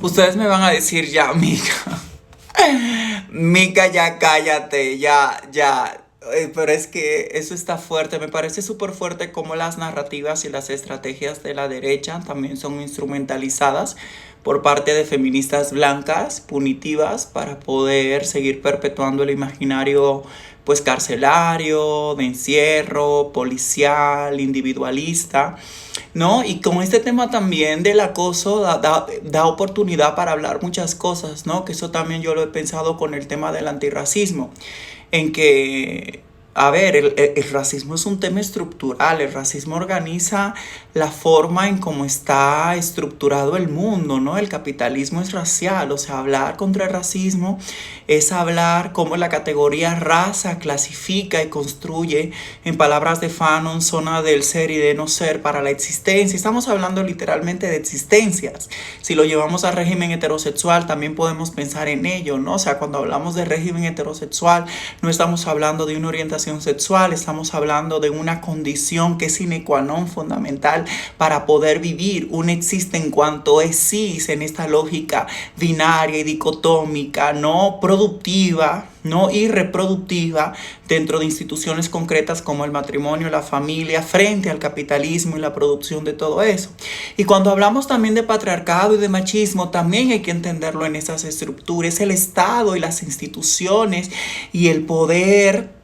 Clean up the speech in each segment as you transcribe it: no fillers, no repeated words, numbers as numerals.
Ustedes me van a decir ya, Mica. Mica, ya cállate, ya. Pero es que eso está fuerte, me parece súper fuerte cómo las narrativas y las estrategias de la derecha también son instrumentalizadas por parte de feministas blancas, punitivas, para poder seguir perpetuando el imaginario pues carcelario, de encierro, policial, individualista, ¿no? Y con este tema también del acoso da oportunidad para hablar muchas cosas, ¿no? Que eso también yo lo he pensado con el tema del antirracismo, en que, a ver, el racismo es un tema estructural, el racismo organiza la forma en cómo está estructurado el mundo, ¿no? El capitalismo es racial, o sea, hablar contra el racismo es hablar cómo la categoría raza clasifica y construye, en palabras de Fanon, zona del ser y de no ser para la existencia. Estamos hablando literalmente de existencias. Si lo llevamos al régimen heterosexual, también podemos pensar en ello, ¿no? O sea, cuando hablamos de régimen heterosexual, no estamos hablando de una orientación sexual, estamos hablando de una condición que es sine qua non fundamental para poder vivir. Un existe en cuanto es cis, en esta lógica binaria y dicotómica, no productiva, no irreproductiva, dentro de instituciones concretas como el matrimonio, la familia, frente al capitalismo y la producción de todo eso. Y cuando hablamos también de patriarcado y de machismo, también hay que entenderlo en esas estructuras, el Estado y las instituciones y el poder,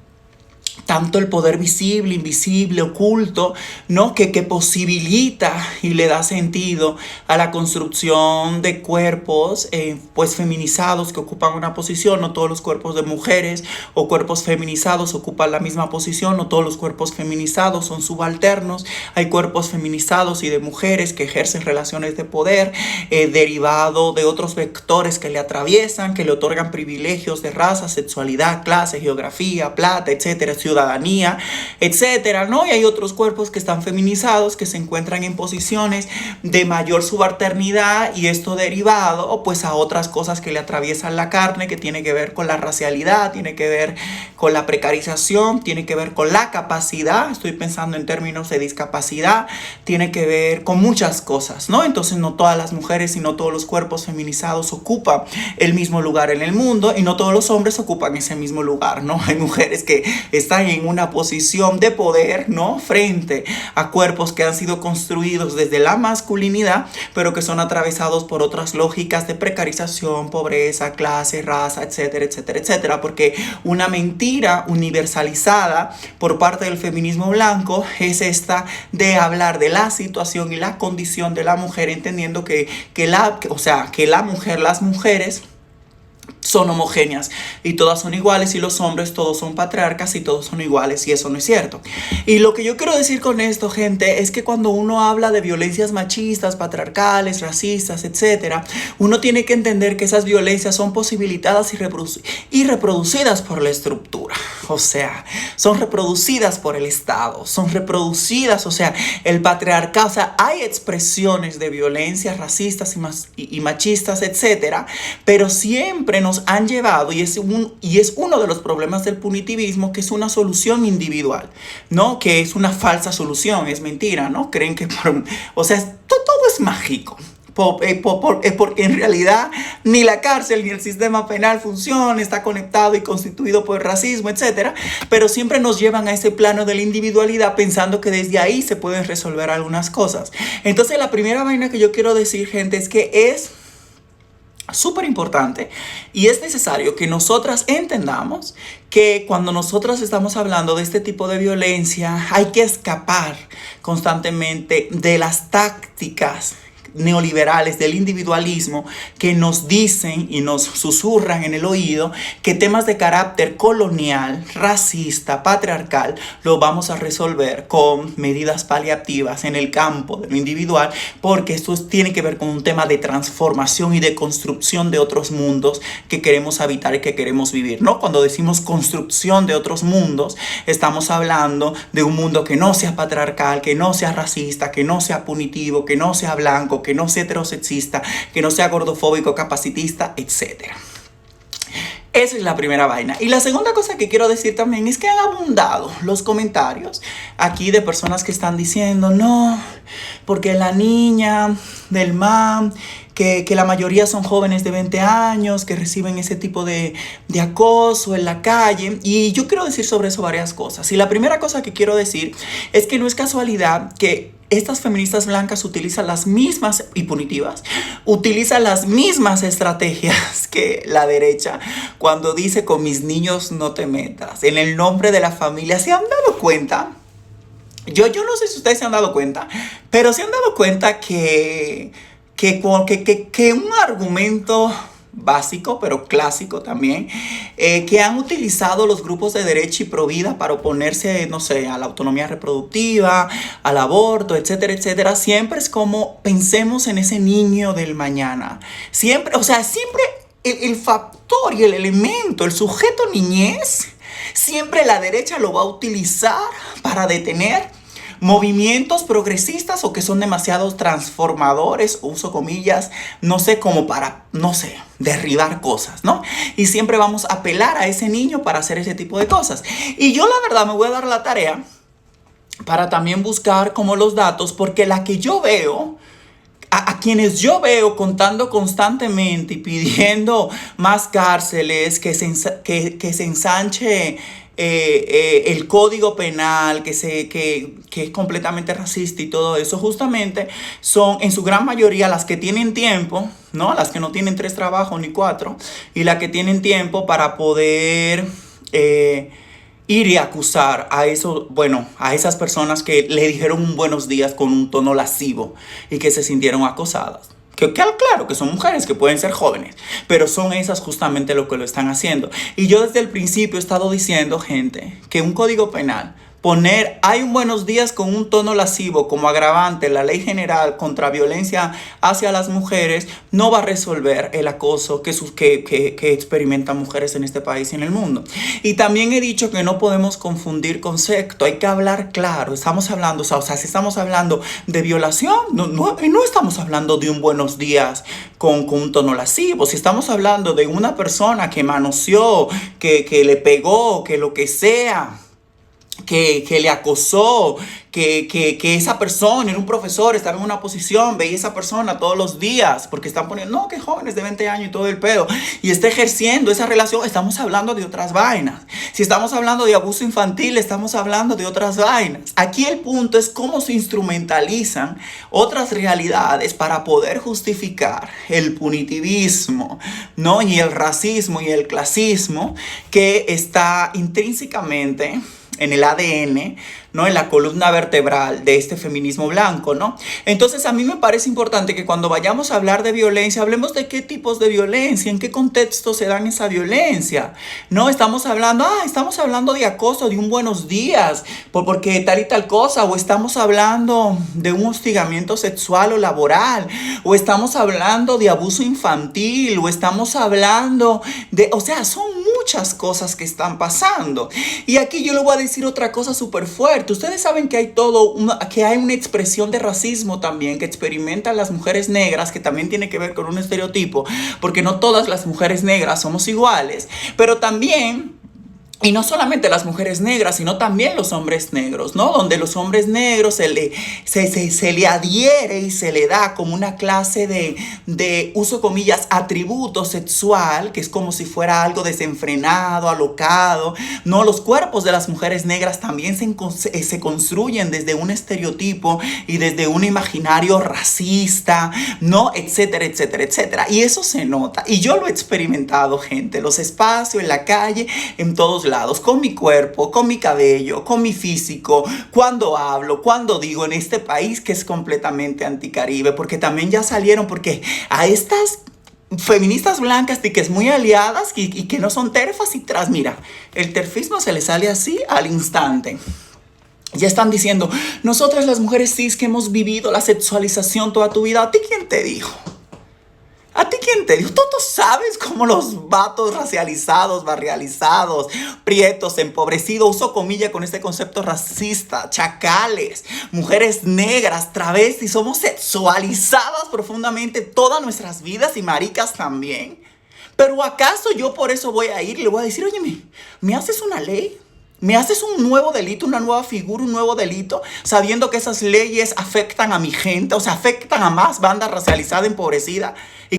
tanto el poder visible, invisible, oculto, ¿no? Que posibilita y le da sentido a la construcción de cuerpos pues feminizados que ocupan una posición. No todos los cuerpos de mujeres o cuerpos feminizados ocupan la misma posición, no todos los cuerpos feminizados son subalternos. Hay cuerpos feminizados y de mujeres que ejercen relaciones de poder derivado de otros vectores que le atraviesan, que le otorgan privilegios de raza, sexualidad, clase, geografía, plata, etcétera, ciudadanía, etcétera, ¿no? Y hay otros cuerpos que están feminizados, que se encuentran en posiciones de mayor subalternidad, y esto derivado pues a otras cosas que le atraviesan la carne, que tiene que ver con la racialidad, tiene que ver con la precarización, tiene que ver con la capacidad, estoy pensando en términos de discapacidad, tiene que ver con muchas cosas, ¿no? Entonces no todas las mujeres y no todos los cuerpos feminizados ocupan el mismo lugar en el mundo, y no todos los hombres ocupan ese mismo lugar, ¿no? Hay mujeres que están en una posición de poder, ¿no? Frente a cuerpos que han sido construidos desde la masculinidad, pero que son atravesados por otras lógicas de precarización, pobreza, clase, raza, etcétera, etcétera, etcétera. Porque una mentira universalizada por parte del feminismo blanco es esta de hablar de la situación y la condición de la mujer, entendiendo que la mujer, las mujeres son homogéneas y todas son iguales, y los hombres todos son patriarcas y todos son iguales, y eso no es cierto. Y lo que yo quiero decir con esto, gente, es que cuando uno habla de violencias machistas, patriarcales, racistas, etcétera, uno tiene que entender que esas violencias son posibilitadas y reproducidas por la estructura. O sea, son reproducidas por el Estado, son reproducidas, o sea, el patriarcado. O sea, hay expresiones de violencia racistas y machistas, etcétera, pero siempre nos han llevado, y es uno de los problemas del punitivismo, que es una solución individual, ¿no? Que es una falsa solución, es mentira, ¿no? Creen que, o sea, todo es mágico. Porque en realidad ni la cárcel ni el sistema penal funciona, está conectado y constituido por el racismo, etcétera, pero siempre nos llevan a ese plano de la individualidad, pensando que desde ahí se pueden resolver algunas cosas. Entonces la primera vaina que yo quiero decir, gente, es que es súper importante y es necesario que nosotras entendamos que cuando nosotras estamos hablando de este tipo de violencia, hay que escapar constantemente de las tácticas neoliberales del individualismo, que nos dicen y nos susurran en el oído que temas de carácter colonial, racista, patriarcal, lo vamos a resolver con medidas paliativas en el campo de lo individual, porque esto tiene que ver con un tema de transformación y de construcción de otros mundos que queremos habitar y que queremos vivir, ¿no? Cuando decimos construcción de otros mundos, estamos hablando de un mundo que no sea patriarcal, que no sea racista, que no sea punitivo, que no sea blanco, que no sea heterosexista, que no sea gordofóbico, capacitista, etc. Esa es la primera vaina. Y la segunda cosa que quiero decir también es que han abundado los comentarios aquí de personas que están diciendo no, porque la niña del MAM que la mayoría son jóvenes de 20 años, que reciben ese tipo de acoso en la calle. Y yo quiero decir sobre eso varias cosas. Y la primera cosa que quiero decir es que no es casualidad que estas feministas blancas utilizan las mismas y punitivas, utilizan las mismas estrategias que la derecha cuando dice con mis niños no te metas, en el nombre de la familia. ¿Se han dado cuenta? Yo no sé si ustedes se han dado cuenta, pero se han dado cuenta que un argumento básico, pero clásico también, que han utilizado los grupos de derecha y provida para oponerse, no sé, a la autonomía reproductiva, al aborto, etcétera, etcétera, siempre es como pensemos en ese niño del mañana. Siempre, o sea, siempre el factor y el elemento, el sujeto niñez, siempre la derecha lo va a utilizar para detener movimientos progresistas o que son demasiado transformadores, uso comillas, no sé, como para, no sé, derribar cosas, ¿no? Y siempre vamos a apelar a ese niño para hacer ese tipo de cosas. Y yo la verdad me voy a dar la tarea para también buscar como los datos, porque la que yo veo, a quienes yo veo contando constantemente y pidiendo más cárceles, que se ensanche el código penal, que es completamente racista y todo eso, justamente son en su gran mayoría las que tienen tiempo, ¿no? Las que no tienen 3 trabajos ni 4, y las que tienen tiempo para poder ir y acusar a eso, bueno, a esas personas que le dijeron un buenos días con un tono lascivo y que se sintieron acosadas. Claro que son mujeres que pueden ser jóvenes, pero son esas justamente lo que lo están haciendo. Y yo desde el principio he estado diciendo, gente, que un código penal, poner hay un buenos días con un tono lascivo como agravante en la ley general contra violencia hacia las mujeres, no va a resolver el acoso que experimentan mujeres en este país y en el mundo. Y también he dicho que no podemos confundir conceptos, hay que hablar claro. Estamos hablando, o sea, si estamos hablando de violación, no estamos hablando de un buenos días con un tono lascivo. Si estamos hablando de una persona que manoseó, que le pegó, que lo que sea, que le acosó, que esa persona era un profesor, estaba en una posición, veía a esa persona todos los días, porque están poniendo, no, que jóvenes de 20 años y todo el pedo, y está ejerciendo esa relación, estamos hablando de otras vainas. Si estamos hablando de abuso infantil, estamos hablando de otras vainas. Aquí el punto es cómo se instrumentalizan otras realidades para poder justificar el punitivismo, ¿no? Y el racismo y el clasismo que está intrínsecamente en el ADN, ¿no? En la columna vertebral de este feminismo blanco, ¿no? Entonces a mí me parece importante que cuando vayamos a hablar de violencia, hablemos de qué tipos de violencia, en qué contexto se dan esa violencia. No estamos hablando de acoso, de un buenos días, porque tal y tal cosa, o estamos hablando de un hostigamiento sexual o laboral, o estamos hablando de abuso infantil, o estamos hablando de, o sea, son muchas cosas que están pasando. Y aquí yo le voy a decir otra cosa súper fuerte. Ustedes saben que hay una expresión de racismo también que experimentan las mujeres negras, que también tiene que ver con un estereotipo, porque no todas las mujeres negras somos iguales, pero también, y no solamente las mujeres negras, sino también los hombres negros, ¿no? Donde los hombres negros se le adhiere y se le da como una clase de uso comillas, atributo sexual, que es como si fuera algo desenfrenado, alocado. No, los cuerpos de las mujeres negras también se construyen desde un estereotipo y desde un imaginario racista, ¿no? Etcétera, etcétera, etcétera. Y eso se nota. Y yo lo he experimentado, gente, en los espacios, en la calle, en todos lados, con mi cuerpo, con mi cabello, con mi físico, cuando hablo, cuando digo en este país que es completamente anticaribe, porque también ya salieron, porque a estas feministas blancas y que es muy aliadas y que no son terfas y tras, mira, el terfismo se le sale así al instante. Ya están diciendo, nosotras las mujeres cis que hemos vivido la sexualización toda tu vida, ¿a ti quién te dijo? ¿A ti quién te dijo? ¿Tú sabes cómo los vatos racializados, barrializados, prietos, empobrecidos, uso comillas con este concepto racista, chacales, mujeres negras, travestis, somos sexualizadas profundamente todas nuestras vidas y maricas también? ¿Pero acaso yo por eso voy a ir y le voy a decir, oye, ¿me haces una ley Me haces un nuevo delito, una nueva figura, un nuevo delito, sabiendo que esas leyes afectan a mi gente, o sea, afectan a más banda racializada empobrecida.